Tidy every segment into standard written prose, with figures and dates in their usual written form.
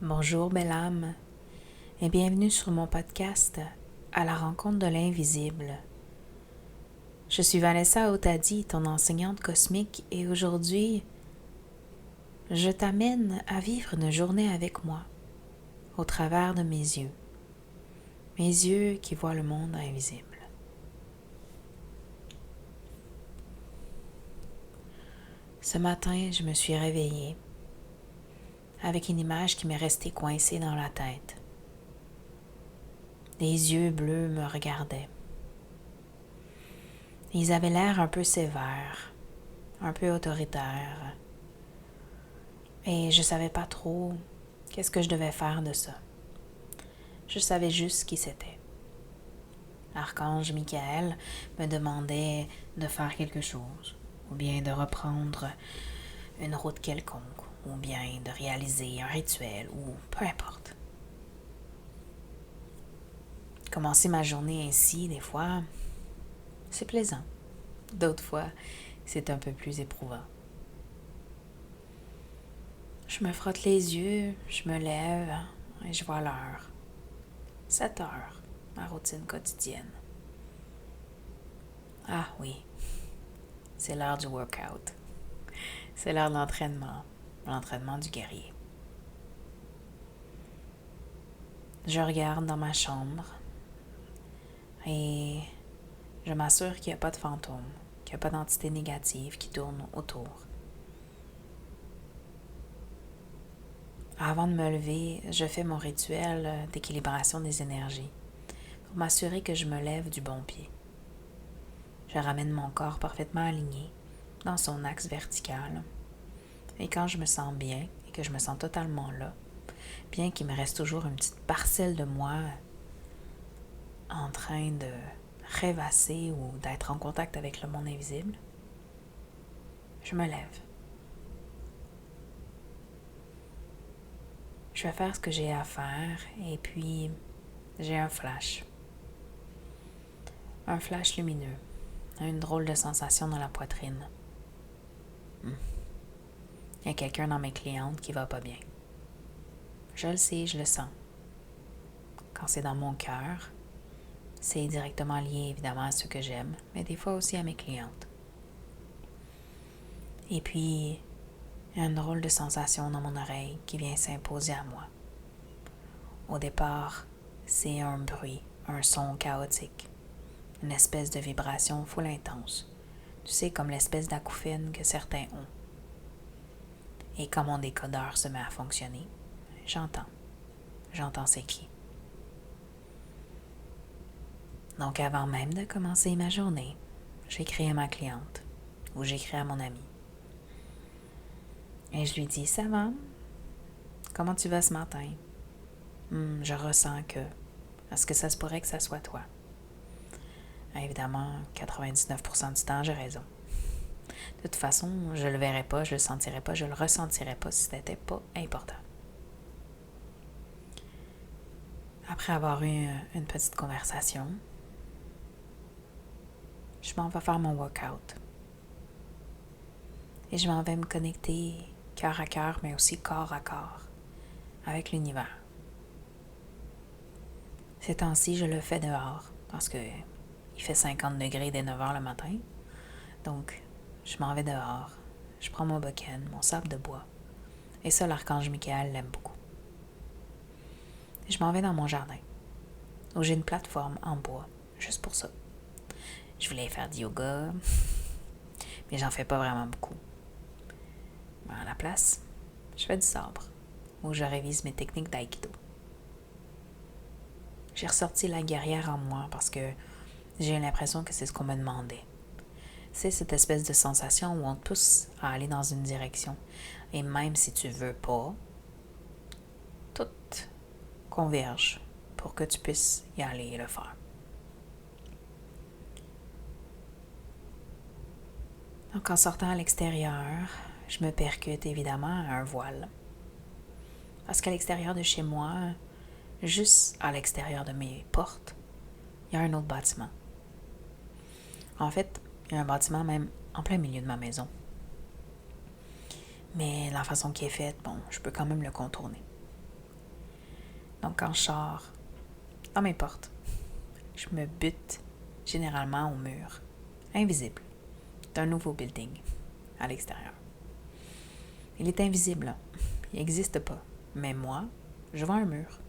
Bonjour belle âme et bienvenue sur mon podcast À la rencontre de l'invisible. Je suis Vanessa Otadi, ton enseignante cosmique et aujourd'hui, je t'amène à vivre une journée avec moi au travers de mes yeux qui voient le monde invisible. Ce matin, je me suis réveillée avec une image qui m'est restée coincée dans la tête. Des yeux bleus me regardaient. Ils avaient l'air un peu sévères, un peu autoritaires. Et je savais pas trop qu'est-ce que je devais faire de ça. Je savais juste qui c'était. L'archange Michael me demandait de faire quelque chose, ou bien de reprendre une route quelconque, ou bien de réaliser un rituel, ou peu importe. Commencer ma journée ainsi, des fois, c'est plaisant. D'autres fois, c'est un peu plus éprouvant. Je me frotte les yeux, je me lève et je vois l'heure. 7 heures, ma routine quotidienne. Ah oui, c'est l'heure du workout. C'est l'heure de l'entraînement du guerrier. Je regarde dans ma chambre et je m'assure qu'il n'y a pas de fantômes, qu'il n'y a pas d'entité négative qui tourne autour. Avant de me lever, je fais mon rituel d'équilibration des énergies pour m'assurer que je me lève du bon pied. Je ramène mon corps parfaitement aligné dans son axe vertical. Et quand je me sens bien et que je me sens totalement là, bien qu'il me reste toujours une petite parcelle de moi en train de rêvasser ou d'être en contact avec le monde invisible, je me lève. Je vais faire ce que j'ai à faire et puis j'ai un flash. Un flash lumineux. Une drôle de sensation dans la poitrine. Il y a quelqu'un dans mes clientes qui va pas bien. Je le sais, je le sens. Quand c'est dans mon cœur, c'est directement lié évidemment à ceux que j'aime, mais des fois aussi à mes clientes. Et puis, il y a une drôle de sensation dans mon oreille qui vient s'imposer à moi. Au départ, c'est un bruit, un son chaotique, une espèce de vibration full intense. Tu sais, comme l'espèce d'acouphène que certains ont. Et quand mon décodeur se met à fonctionner, j'entends. J'entends c'est qui. Donc avant même de commencer ma journée, j'écris à ma cliente ou j'écris à mon ami. Et je lui dis, ça va? Comment tu vas ce matin? Je ressens que. Est-ce que ça se pourrait que ça soit toi? Évidemment, 99% du temps, j'ai raison. De toute façon, je le verrais pas, je le sentirais pas, je le ressentirais pas si c'était pas important. Après avoir eu une petite conversation, je m'en vais faire mon workout. Et je m'en vais me connecter cœur à cœur, mais aussi corps à corps avec l'univers. Ces temps-ci, je le fais dehors parce que il fait 50 degrés dès 9 h le matin. Donc, je m'en vais dehors. Je prends mon bocan, mon sable de bois. Et ça, l'archange Michael l'aime beaucoup. Et je m'en vais dans mon jardin, où j'ai une plateforme en bois, juste pour ça. Je voulais faire du yoga, mais j'en fais pas vraiment beaucoup. À la place, je fais du sabre, où je révise mes techniques d'aïkido. J'ai ressorti la guerrière en moi parce que j'ai l'impression que c'est ce qu'on me demandait. C'est cette espèce de sensation où on te pousse à aller dans une direction. Et même si tu veux pas, tout converge pour que tu puisses y aller et le faire. Donc en sortant à l'extérieur, je me percute évidemment à un voile. Parce qu'à l'extérieur de chez moi, juste à l'extérieur de mes portes, il y a un autre bâtiment. En fait, il y a un bâtiment même en plein milieu de ma maison. Mais la façon qui est faite, je peux quand même le contourner. Donc quand je sors dans mes portes, je me bute généralement au mur, invisible, d'un nouveau building à l'extérieur. Il est invisible, là. Il n'existe pas. Mais moi, je vois un mur.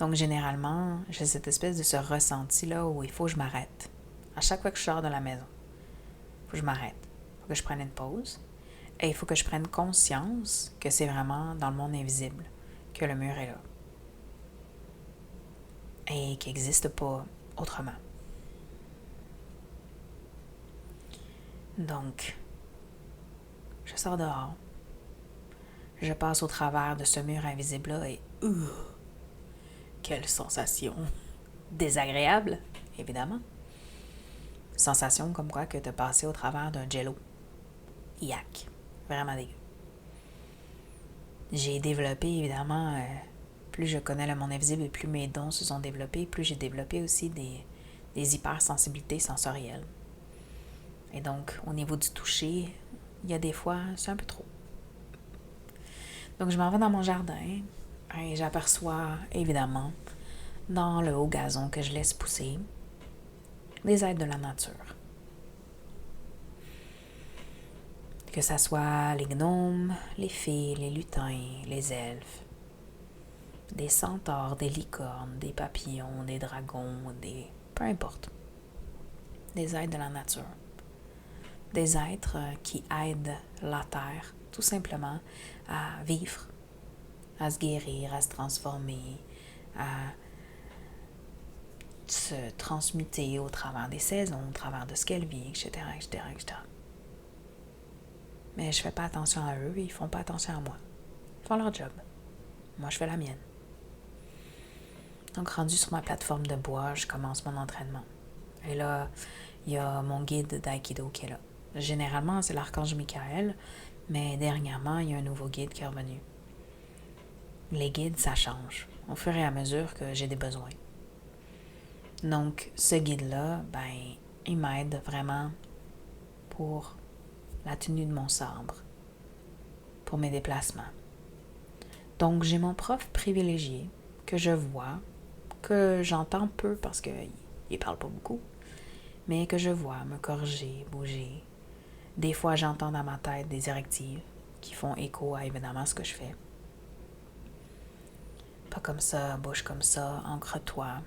Donc généralement, j'ai cette espèce de ce ressenti-là où il faut que je m'arrête. À chaque fois que je sors de la maison, il faut que je m'arrête. Il faut que je prenne une pause. Et il faut que je prenne conscience que c'est vraiment dans le monde invisible que le mur est là. Et qu'il n'existe pas autrement. Donc, je sors dehors. Je passe au travers de ce mur invisible-là et quelle sensation désagréable, évidemment. Sensation comme quoi que de passer au travers d'un jello. Yak. Vraiment dégueu. J'ai développé, évidemment, plus je connais le monde invisible et plus mes dons se sont développés, plus j'ai développé aussi des hypersensibilités sensorielles. Et donc, au niveau du toucher, il y a des fois, c'est un peu trop. Donc, je m'en vais dans mon jardin et j'aperçois, évidemment, dans le haut gazon que je laisse pousser, des êtres de la nature. Que ça soit les gnomes, les fées, les lutins, les elfes, des centaures, des licornes, des papillons, des dragons, peu importe. Des êtres de la nature. Des êtres qui aident la Terre, tout simplement, à vivre, à se guérir, à se transformer, à se transmuter au travers des saisons, au travers de ce qu'elle vit, etc., etc., etc. Mais je fais pas attention à eux, ils font pas attention à moi. Ils font leur job. Moi, je fais la mienne. Donc, rendu sur ma plateforme de bois, je commence mon entraînement. Et là, il y a mon guide d'Aikido qui est là. Généralement, c'est l'archange Michael, mais dernièrement, il y a un nouveau guide qui est revenu. Les guides, ça change, au fur et à mesure que j'ai des besoins. Donc, ce guide-là, il m'aide vraiment pour la tenue de mon sabre, pour mes déplacements. Donc, j'ai mon prof privilégié que je vois, que j'entends peu parce qu'il ne parle pas beaucoup, mais que je vois me corriger, bouger. Des fois, j'entends dans ma tête des directives qui font écho à évidemment ce que je fais. Pas comme ça, bouge comme ça, ancre-toi,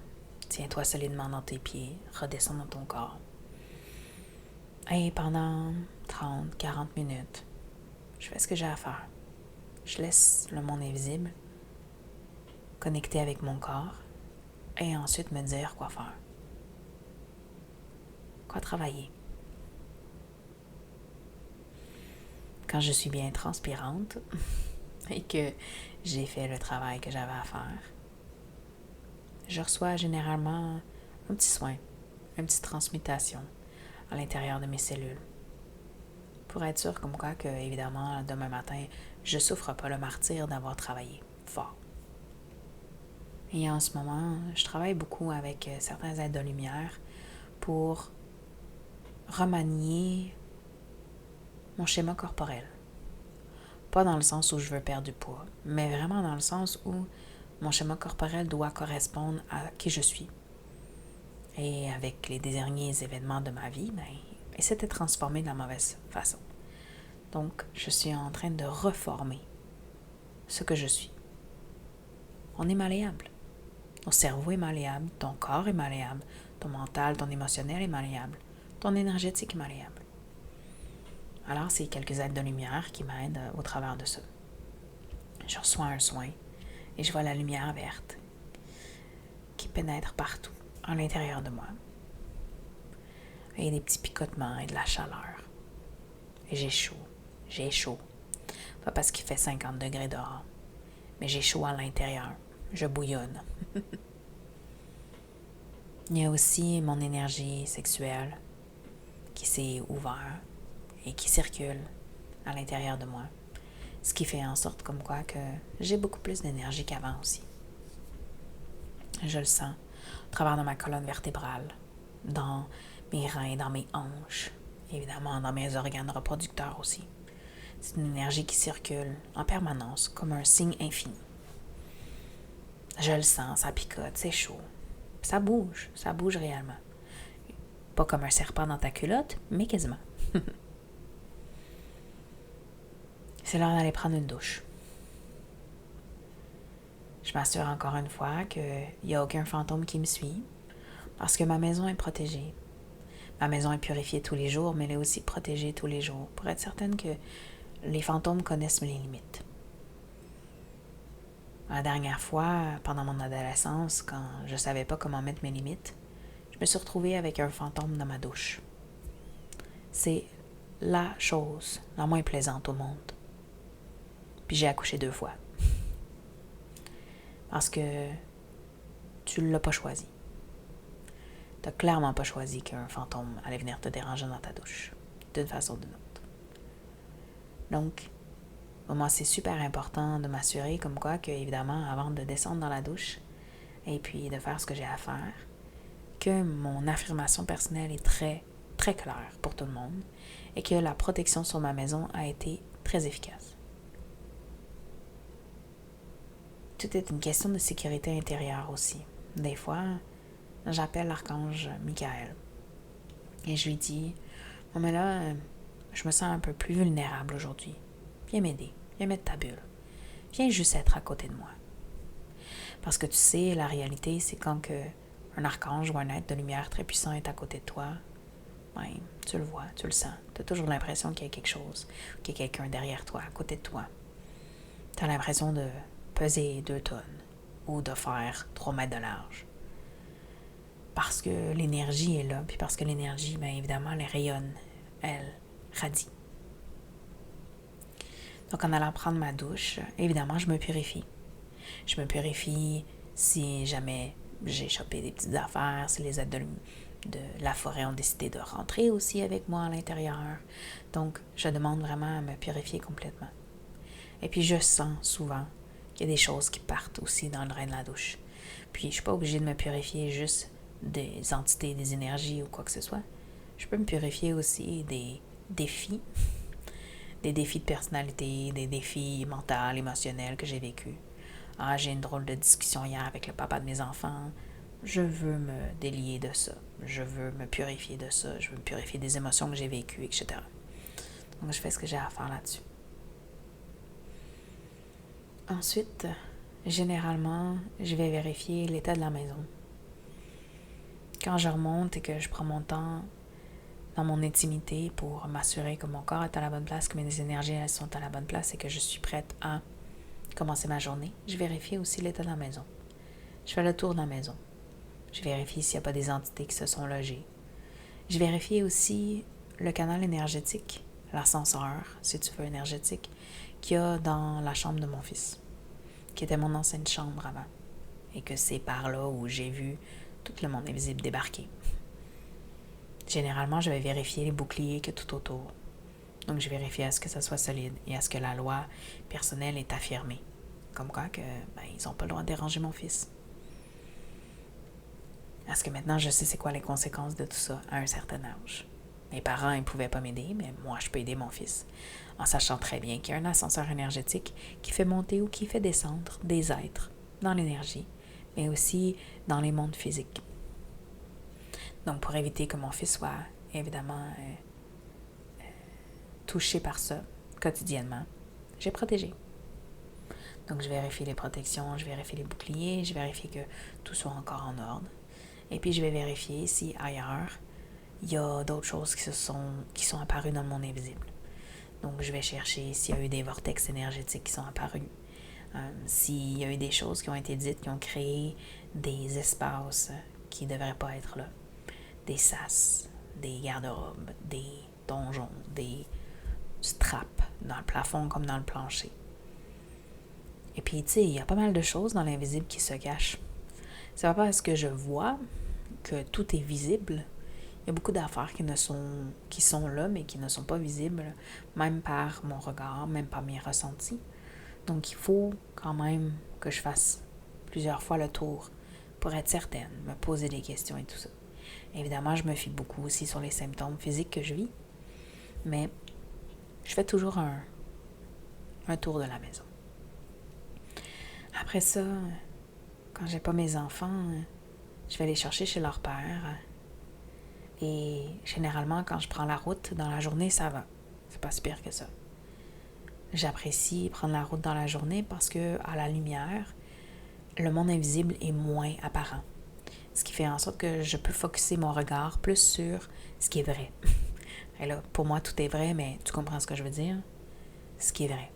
tiens-toi solidement dans tes pieds, redescends dans ton corps. Et pendant 30, 40 minutes, je fais ce que j'ai à faire. Je laisse le monde invisible connecter avec mon corps et ensuite me dire quoi faire. Quoi travailler. Quand je suis bien transpirante et que j'ai fait le travail que j'avais à faire, je reçois généralement un petit soin, une petite transmutation à l'intérieur de mes cellules. Pour être sûr comme quoi que, évidemment, demain matin, je ne souffre pas le martyre d'avoir travaillé fort. Et en ce moment, je travaille beaucoup avec certains êtres de lumière pour remanier mon schéma corporel. Pas dans le sens où je veux perdre du poids, mais vraiment dans le sens où mon schéma corporel doit correspondre à qui je suis. Et avec les derniers événements de ma vie, il s'était transformé de la mauvaise façon. Donc, je suis en train de reformer ce que je suis. On est malléable. Ton cerveau est malléable, ton corps est malléable, ton mental, ton émotionnel est malléable, ton énergétique est malléable. Alors, c'est quelques êtres de lumière qui m'aident au travers de ça. Je reçois un soin et je vois la lumière verte qui pénètre partout, à l'intérieur de moi. Et des petits picotements et de la chaleur. Et j'ai chaud. Pas parce qu'il fait 50 degrés dehors, mais j'ai chaud à l'intérieur. Je bouillonne. Il y a aussi mon énergie sexuelle qui s'est ouverte et qui circule à l'intérieur de moi. Ce qui fait en sorte comme quoi que j'ai beaucoup plus d'énergie qu'avant aussi. Je le sens au travers de ma colonne vertébrale, dans mes reins, dans mes hanches, évidemment dans mes organes reproducteurs aussi. C'est une énergie qui circule en permanence comme un signe infini. Je le sens, ça picote, c'est chaud. Ça bouge réellement. Pas comme un serpent dans ta culotte, mais quasiment. C'est l'heure d'aller prendre une douche. Je m'assure encore une fois qu'il n'y a aucun fantôme qui me suit, parce que ma maison est protégée. Ma maison est purifiée tous les jours, mais elle est aussi protégée tous les jours, pour être certaine que les fantômes connaissent mes limites. La dernière fois, pendant mon adolescence, quand je ne savais pas comment mettre mes limites, je me suis retrouvée avec un fantôme dans ma douche. C'est la chose la moins plaisante au monde. Puis j'ai accouché 2 fois. Parce que tu ne l'as pas choisi. Tu n'as clairement pas choisi qu'un fantôme allait venir te déranger dans ta douche, d'une façon ou d'une autre. Donc, pour moi, c'est super important de m'assurer comme quoi que, évidemment, avant de descendre dans la douche et puis de faire ce que j'ai à faire, que mon affirmation personnelle est très, très claire pour tout le monde et que la protection sur ma maison a été très efficace. Tout est une question de sécurité intérieure aussi. Des fois, j'appelle l'archange Michael et je lui dis « Bon, mais là, je me sens un peu plus vulnérable aujourd'hui. Viens m'aider, viens mettre ta bulle. Viens juste être à côté de moi. » Parce que tu sais, la réalité, c'est quand un archange ou un être de lumière très puissant est à côté de toi, ben, tu le vois, tu le sens. Tu as toujours l'impression qu'il y a quelque chose, qu'il y a quelqu'un derrière toi, à côté de toi. Tu as l'impression de peser 2 tonnes ou de faire 3 mètres de large. Parce que l'énergie est là, puis parce que l'énergie, bien évidemment, elle rayonne, elle radie. Donc, en allant prendre ma douche, évidemment, je me purifie. Je me purifie si jamais j'ai chopé des petites affaires, si les êtres de la forêt ont décidé de rentrer aussi avec moi à l'intérieur. Donc, je demande vraiment à me purifier complètement. Et puis, je sens souvent qu'il y a des choses qui partent aussi dans le drain de la douche. Puis, je ne suis pas obligée de me purifier juste des entités, des énergies ou quoi que ce soit. Je peux me purifier aussi des défis de personnalité, des défis mentaux, émotionnels que j'ai vécus. Ah, j'ai une drôle de discussion hier avec le papa de mes enfants. Je veux me délier de ça. Je veux me purifier de ça. Je veux me purifier des émotions que j'ai vécues, etc. Donc, je fais ce que j'ai à faire là-dessus. Ensuite, généralement, je vais vérifier l'état de la maison. Quand je remonte et que je prends mon temps dans mon intimité pour m'assurer que mon corps est à la bonne place, que mes énergies elles sont à la bonne place et que je suis prête à commencer ma journée, je vérifie aussi l'état de la maison. Je fais le tour de la maison. Je vérifie s'il n'y a pas des entités qui se sont logées. Je vérifie aussi le canal énergétique, l'ascenseur, si tu veux, énergétique, qu'il y a dans la chambre de mon fils, qui était mon ancienne chambre avant, et que c'est par là où j'ai vu tout le monde invisible débarquer. Généralement, je vais vérifier les boucliers qu'il y a tout autour. Donc, je vérifie à ce que ça soit solide et à ce que la loi personnelle est affirmée. Comme quoi que, ils n'ont pas le droit de déranger mon fils. Parce que maintenant, je sais c'est quoi les conséquences de tout ça à un certain âge. Mes parents, ils ne pouvaient pas m'aider, mais moi, je peux aider mon fils. En sachant très bien qu'il y a un ascenseur énergétique qui fait monter ou qui fait descendre des êtres dans l'énergie, mais aussi dans les mondes physiques. Donc, pour éviter que mon fils soit, évidemment, touché par ça quotidiennement, j'ai protégé. Donc, je vérifie les protections, je vérifie les boucliers, je vérifie que tout soit encore en ordre. Et puis, je vais vérifier si ailleurs, il y a d'autres choses qui sont apparues dans le monde invisible. Donc, je vais chercher s'il y a eu des vortex énergétiques qui sont apparus, s'il y a eu des choses qui ont été dites, qui ont créé des espaces qui ne devraient pas être là. Des sas, des garde-robes, des donjons, des straps dans le plafond comme dans le plancher. Et puis, tu sais, il y a pas mal de choses dans l'invisible qui se cachent. C'est pas parce que je vois que tout est visible. Il y a beaucoup d'affaires qui sont là, mais qui ne sont pas visibles, même par mon regard, même par mes ressentis. Donc, il faut quand même que je fasse plusieurs fois le tour pour être certaine, me poser des questions et tout ça. Évidemment, je me fie beaucoup aussi sur les symptômes physiques que je vis, mais je fais toujours un tour de la maison. Après ça, quand j'ai pas mes enfants, je vais les chercher chez leur père. Et généralement, quand je prends la route dans la journée, ça va. C'est pas si pire que ça. J'apprécie prendre la route dans la journée parce que, à la lumière, le monde invisible est moins apparent. Ce qui fait en sorte que je peux focusser mon regard plus sur ce qui est vrai. Et là, pour moi, tout est vrai, mais tu comprends ce que je veux dire? Ce qui est vrai.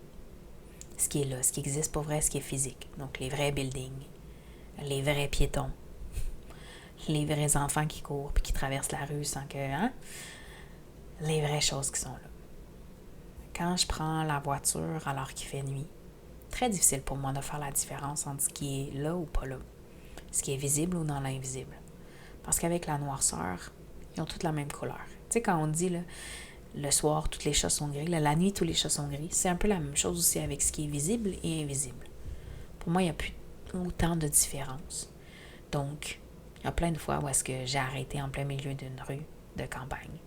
Ce qui est là, ce qui existe pour vrai, ce qui est physique. Donc, les vrais buildings, les vrais piétons, les vrais enfants qui courent puis qui traversent la rue sans que... Les vraies choses qui sont là. Quand je prends la voiture alors qu'il fait nuit, très difficile pour moi de faire la différence entre ce qui est là ou pas là. Ce qui est visible ou dans l'invisible. Parce qu'avec la noirceur, ils ont toutes la même couleur. Tu sais, quand on dit, là, le soir, toutes les chats sont gris, là, la nuit, tous les chats sont gris, c'est un peu la même chose aussi avec ce qui est visible et invisible. Pour moi, il n'y a plus autant de différence. Donc, il y a plein de fois où est-ce que j'ai arrêté en plein milieu d'une rue de campagne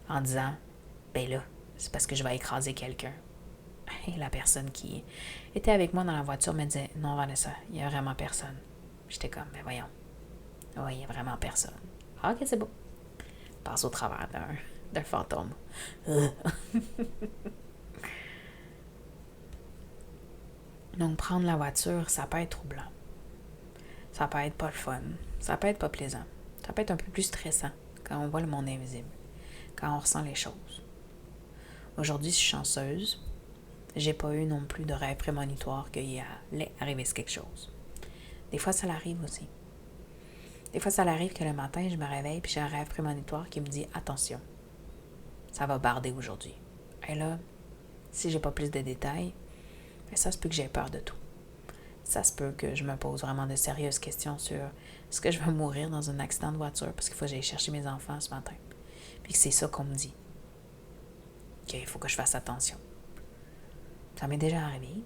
en disant, ben là, c'est parce que je vais écraser quelqu'un. Et la personne qui était avec moi dans la voiture me disait, non Vanessa, il n'y a vraiment personne. J'étais comme, ben voyons. Oui, il n'y a vraiment personne. Ah, ok, c'est beau. Passe au travers d'un fantôme. Donc, prendre la voiture, ça peut être troublant. Ça peut être pas le fun. Ça peut être pas plaisant. Ça peut être un peu plus stressant quand on voit le monde invisible. Quand on ressent les choses. Aujourd'hui, je suis chanceuse. J'ai pas eu non plus de rêve prémonitoire qu'il allait arriver quelque chose. Des fois, ça l'arrive aussi. Des fois, ça arrive que le matin, je me réveille puis j'ai un rêve prémonitoire qui me dit « Attention, ça va barder aujourd'hui. » Et là, si j'ai pas plus de détails, ça se peut que j'ai peur de tout. Ça se peut que je me pose vraiment de sérieuses questions sur est-ce que je vais mourir dans un accident de voiture parce qu'il faut que j'aille chercher mes enfants ce matin. Puis que c'est ça qu'on me dit. Qu'il faut que je fasse attention. Ça m'est déjà arrivé.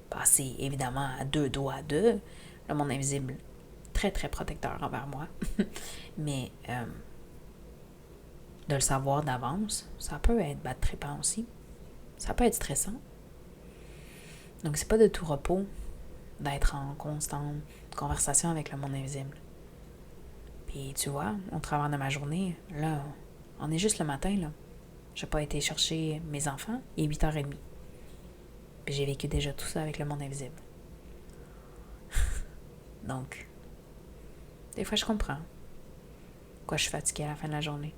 Passé évidemment à deux doigts de le monde invisible très très protecteur envers moi. Mais de le savoir d'avance, ça peut être bad-trippant aussi. Ça peut être stressant. Donc c'est pas de tout repos d'être en constante conversation avec le monde invisible. Puis tu vois, au travers de ma journée, là, on est juste le matin, là. J'ai pas été chercher mes enfants, il est 8h30. Puis j'ai vécu déjà tout ça avec le monde invisible. Donc, des fois je comprends pourquoi je suis fatiguée à la fin de la journée.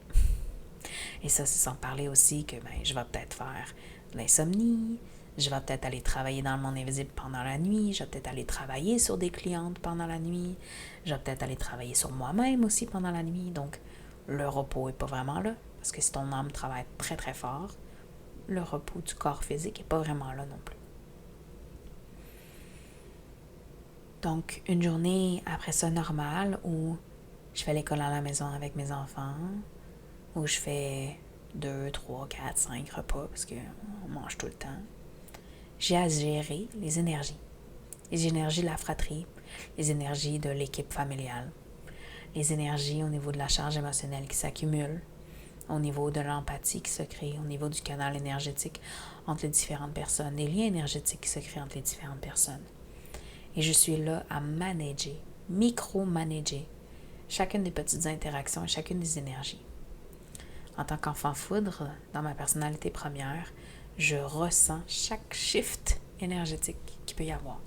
Et ça, c'est sans parler aussi que je vais peut-être faire de l'insomnie, je vais peut-être aller travailler dans le monde invisible pendant la nuit, je vais peut-être aller travailler sur des clientes pendant la nuit, je vais peut-être aller travailler sur moi-même aussi pendant la nuit. Donc, le repos n'est pas vraiment là, parce que si ton âme travaille très très fort, le repos du corps physique n'est pas vraiment là non plus. Donc, une journée après ça normale où je fais l'école à la maison avec mes enfants, où je fais 2, 3, 4, 5 repas parce qu'on mange tout le temps. J'ai à gérer les énergies. Les énergies de la fratrie, les énergies de l'équipe familiale, les énergies au niveau de la charge émotionnelle qui s'accumule, au niveau de l'empathie qui se crée, au niveau du canal énergétique entre les différentes personnes, les liens énergétiques qui se créent entre les différentes personnes. Et je suis là à manager, micro-manager chacune des petites interactions et chacune des énergies. En tant qu'enfant foudre, dans ma personnalité première, je ressens chaque shift énergétique qu'il peut y avoir,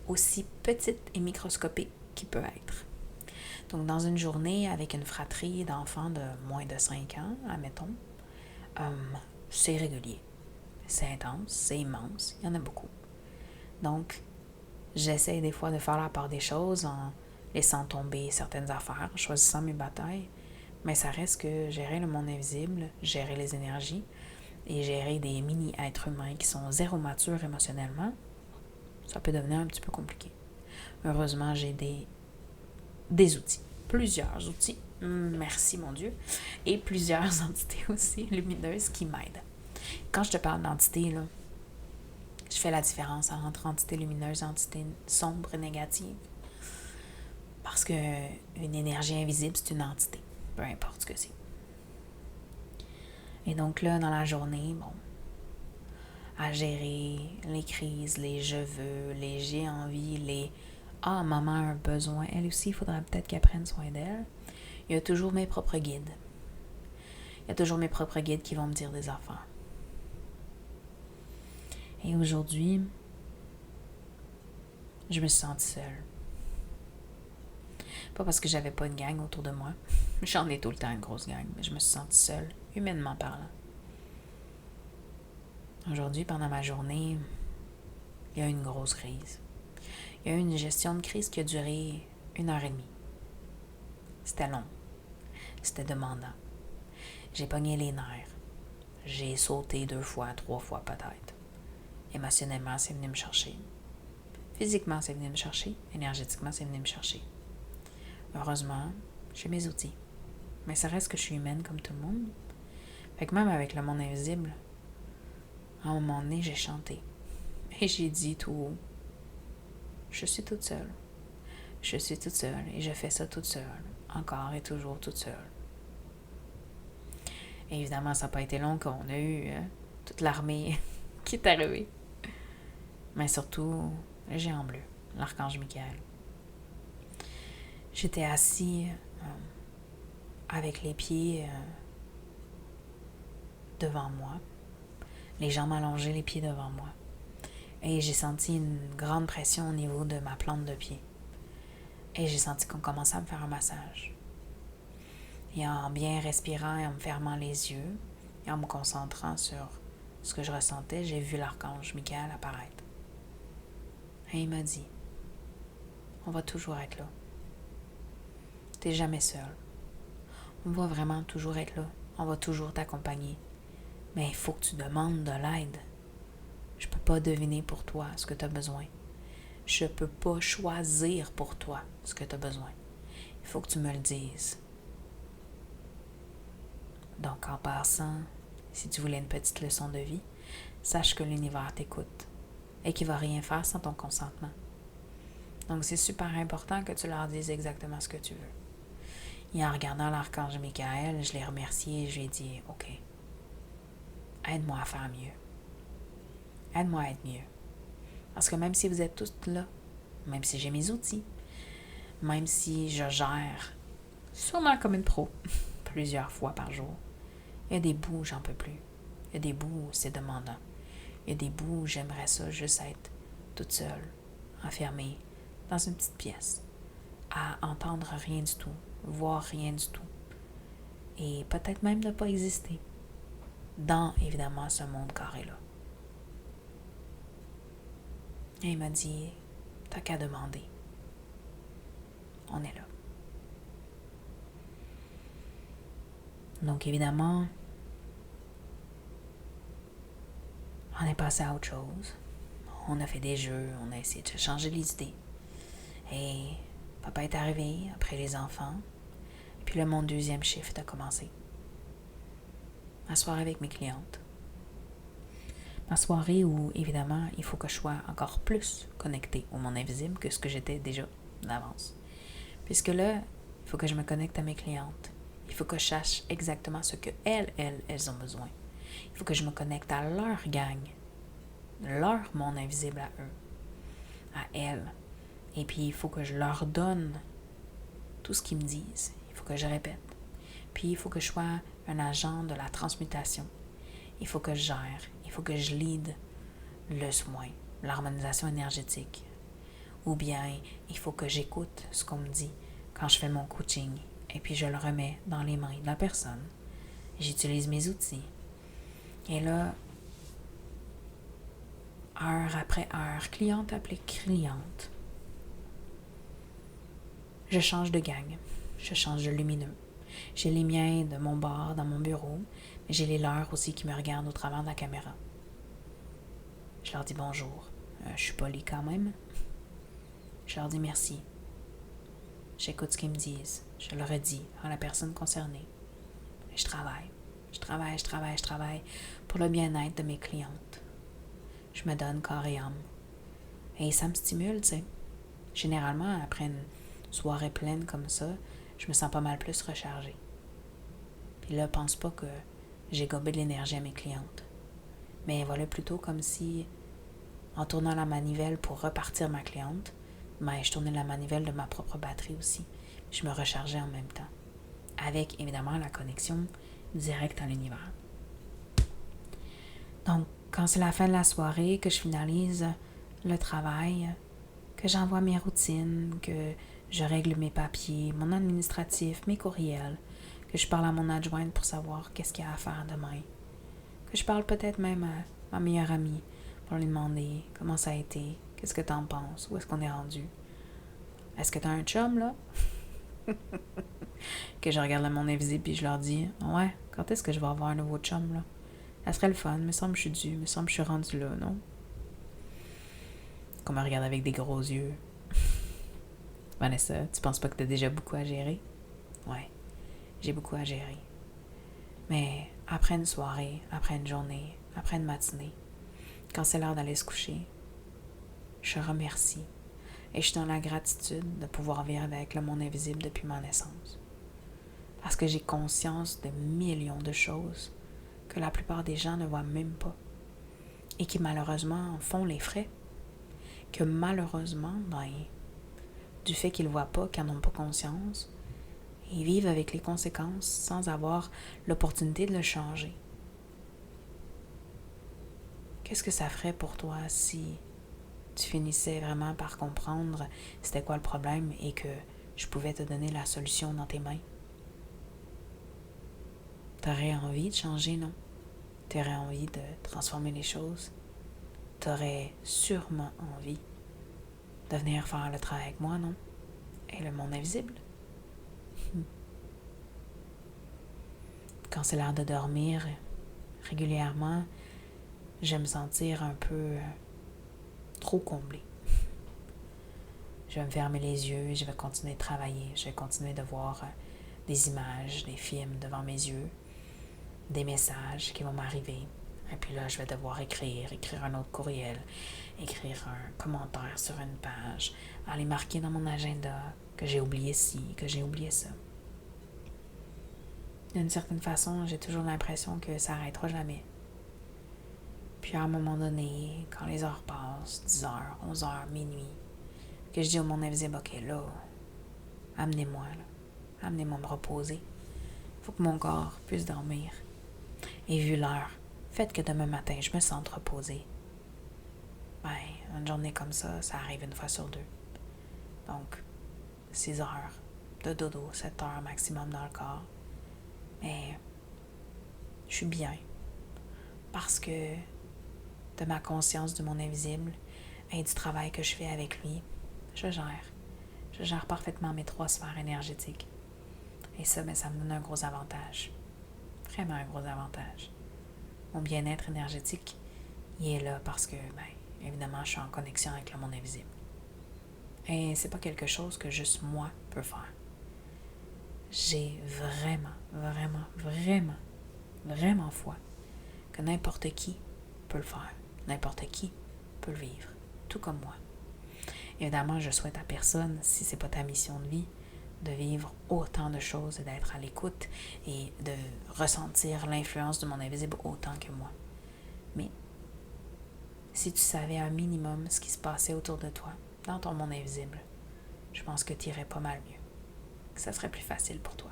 aussi petite et microscopique qu'il peut être. Donc, dans une journée avec une fratrie d'enfants de moins de 5 ans, admettons, c'est régulier, c'est intense, c'est immense, il y en a beaucoup. Donc, j'essaie des fois de faire la part des choses en laissant tomber certaines affaires, choisissant mes batailles, mais ça reste que gérer le monde invisible, gérer les énergies et gérer des mini-êtres humains qui sont zéro matures émotionnellement, ça peut devenir un petit peu compliqué. Heureusement, j'ai des outils, plusieurs outils, merci mon Dieu, et plusieurs entités aussi lumineuses qui m'aident. Quand je te parle d'entités, là, je fais la différence entre entité lumineuse et entité sombre et négative. Parce qu'une énergie invisible, c'est une entité, peu importe ce que c'est. Et donc là, dans la journée, à gérer les crises, les je veux, les j'ai envie, les Ah, maman a un besoin, elle aussi, il faudrait peut-être qu'elle prenne soin d'elle. Il y a toujours mes propres guides. Il y a toujours mes propres guides qui vont me dire des affaires. Et aujourd'hui, je me suis sentie seule. Pas parce que j'avais pas une gang autour de moi. J'en ai tout le temps une grosse gang, mais je me suis sentie seule, humainement parlant. Aujourd'hui, pendant ma journée, il y a eu une grosse crise. Il y a eu une gestion de crise qui a duré 1 heure et demie. C'était long. C'était demandant. J'ai pogné les nerfs. J'ai sauté 2 fois, 3 fois peut-être. Émotionnellement, c'est venu me chercher. Physiquement, c'est venu me chercher. Énergétiquement, c'est venu me chercher. Heureusement, j'ai mes outils. Mais ça reste que je suis humaine comme tout le monde. Fait que même avec le monde invisible, à un moment donné, j'ai chanté. Et j'ai dit tout haut, je suis toute seule. Je suis toute seule et je fais ça toute seule. Encore et toujours toute seule. Et évidemment, ça n'a pas été long qu'on a eu toute l'armée qui est arrivée. Mais surtout, le géant bleu, l'archange Michael. J'étais assis avec les pieds devant moi, les jambes allongées, les pieds devant moi. Et j'ai senti une grande pression au niveau de ma plante de pied. Et j'ai senti qu'on commençait à me faire un massage. Et en bien respirant et en me fermant les yeux et en me concentrant sur ce que je ressentais, j'ai vu l'archange Michael apparaître. Et il m'a dit, on va toujours être là. T'es jamais seul. On va vraiment toujours être là. On va toujours t'accompagner. Mais il faut que tu demandes de l'aide. Je peux pas deviner pour toi ce que tu as besoin. Je peux pas choisir pour toi ce que tu as besoin. Il faut que tu me le dises. Donc, en passant, si tu voulais une petite leçon de vie, sache que l'univers t'écoute et qu'il ne va rien faire sans ton consentement. Donc, c'est super important que tu leur dises exactement ce que tu veux. Et en regardant l'archange Michael, je l'ai remercié et je lui ai dit, OK, aide-moi à faire mieux. Aide-moi à être mieux. Parce que même si vous êtes tous là, même si j'ai mes outils, même si je gère, sûrement comme une pro, plusieurs fois par jour, il y a des bouts où j'en peux plus. Il y a des bouts où c'est demandant. Il y a des bouts où j'aimerais ça juste être toute seule, enfermée, dans une petite pièce, à entendre rien du tout, voir rien du tout, et peut-être même ne pas exister dans, évidemment, ce monde carré-là. Et il m'a dit, t'as qu'à demander. On est là. Donc, évidemment, on est passé à autre chose. On a fait des jeux, on a essayé de changer les idées. Et papa est arrivé après les enfants. Puis là, mon deuxième shift a commencé. Ma soirée avec mes clientes. Ma soirée où, évidemment, il faut que je sois encore plus connectée au monde invisible que ce que j'étais déjà d'avance. Puisque là, il faut que je me connecte à mes clientes. Il faut que je sache exactement ce que elles ont besoin. Il faut que je me connecte à leur gang, leur monde invisible à eux, à elles. Et puis, il faut que je leur donne tout ce qu'ils me disent. Il faut que je répète. Puis, il faut que je sois un agent de la transmutation. Il faut que je gère. Il faut que je lead le soin, l'harmonisation énergétique. Ou bien, il faut que j'écoute ce qu'on me dit quand je fais mon coaching. Et puis, je le remets dans les mains de la personne. J'utilise mes outils. Et là, heure après heure, cliente après cliente, je change de gang. Je change de lumineux. J'ai les miens de mon bar, dans mon bureau, mais j'ai les leurs aussi qui me regardent au travers de la caméra. Je leur dis bonjour. Je suis polie quand même. Je leur dis merci. J'écoute ce qu'ils me disent. Je le redis à la personne concernée. Et je travaille. Je travaille pour le bien-être de mes clientes. Je me donne corps et âme. Et ça me stimule, tu sais. Généralement, après une soirée pleine comme ça, je me sens pas mal plus rechargée. Puis là, pense pas que j'ai gobé de l'énergie à mes clientes. Mais voilà plutôt comme si, en tournant la manivelle pour repartir ma cliente, Mais je tournais la manivelle de ma propre batterie aussi. Je me rechargeais en même temps. Avec, évidemment, la connexion directe à l'univers. Donc, quand c'est la fin de la soirée, que je finalise le travail, que j'envoie mes routines, que je règle mes papiers, mon administratif, mes courriels, que je parle à mon adjointe pour savoir qu'est-ce qu'il y a à faire demain, que je parle peut-être même à ma meilleure amie pour lui demander comment ça a été, qu'est-ce que t'en penses, où est-ce qu'on est rendu. Est-ce que t'as un chum, là? Que je regarde le monde invisible puis je leur dis, ouais, quand est-ce que je vais avoir un nouveau chum, là? Ça serait le fun, me semble que je suis due, me semble que je suis rendue là, non? Qu'on me regarde avec des gros yeux. Vanessa, tu penses pas que t'as déjà beaucoup à gérer? Ouais, j'ai beaucoup à gérer. Mais après une soirée, après une journée, après une matinée, quand c'est l'heure d'aller se coucher, je remercie et je suis dans la gratitude de pouvoir vivre avec le monde invisible depuis ma naissance. Parce que j'ai conscience de millions de choses que la plupart des gens ne voient même pas et qui malheureusement en font les frais. Que malheureusement, du fait qu'ils ne voient pas, qu'ils n'en ont pas conscience, ils vivent avec les conséquences sans avoir l'opportunité de le changer. Qu'est-ce que ça ferait pour toi si tu finissais vraiment par comprendre c'était quoi le problème et que je pouvais te donner la solution dans tes mains? T'aurais envie de changer, non? T'aurais envie de transformer les choses? T'aurais sûrement envie de venir faire le travail avec moi, non? Et le monde invisible? Quand c'est l'heure de dormir, régulièrement, je vais me sentir un peu trop comblée. Je vais me fermer les yeux, je vais continuer de travailler, je vais continuer de voir des images, des films devant mes yeux, des messages qui vont m'arriver. Et puis là, je vais devoir écrire un autre courriel, écrire un commentaire sur une page, aller marquer dans mon agenda que j'ai oublié ci, que j'ai oublié ça. D'une certaine façon, j'ai toujours l'impression que ça n'arrêtera jamais. Puis à un moment donné, quand les heures passent, 10 heures, 11 heures, minuit, que je dis au monde invisible, ok, là, amenez-moi me reposer. Il faut que mon corps puisse dormir. Et vu l'heure, faites que demain matin, je me sente reposée. Une journée comme ça, ça arrive une fois sur deux. Donc, 6 heures de dodo, 7 heures maximum dans le corps. Mais je suis bien. Parce que de ma conscience du monde invisible et du travail que je fais avec lui, je gère parfaitement mes 3 sphères énergétiques. Et ça, ça me donne un gros avantage. Vraiment un gros avantage. Mon bien-être énergétique, il est là parce que, évidemment, je suis en connexion avec le monde invisible. Et c'est pas quelque chose que juste moi peux faire. J'ai vraiment foi que n'importe qui peut le faire. N'importe qui peut le vivre, tout comme moi. Évidemment, je souhaite à personne, si c'est pas ta mission de vie, de vivre autant de choses et d'être à l'écoute et de ressentir l'influence de mon invisible autant que moi. Mais si tu savais un minimum ce qui se passait autour de toi, dans ton monde invisible, je pense que tu irais pas mal mieux. Que ça serait plus facile pour toi.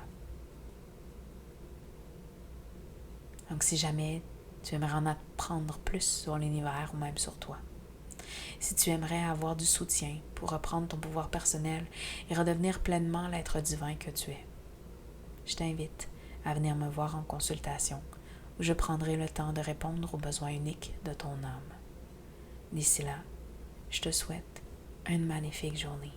Donc si jamais tu aimerais en apprendre plus sur l'univers ou même sur toi, si tu aimerais avoir du soutien pour reprendre ton pouvoir personnel et redevenir pleinement l'être divin que tu es, je t'invite à venir me voir en consultation où je prendrai le temps de répondre aux besoins uniques de ton âme. D'ici là, je te souhaite une magnifique journée.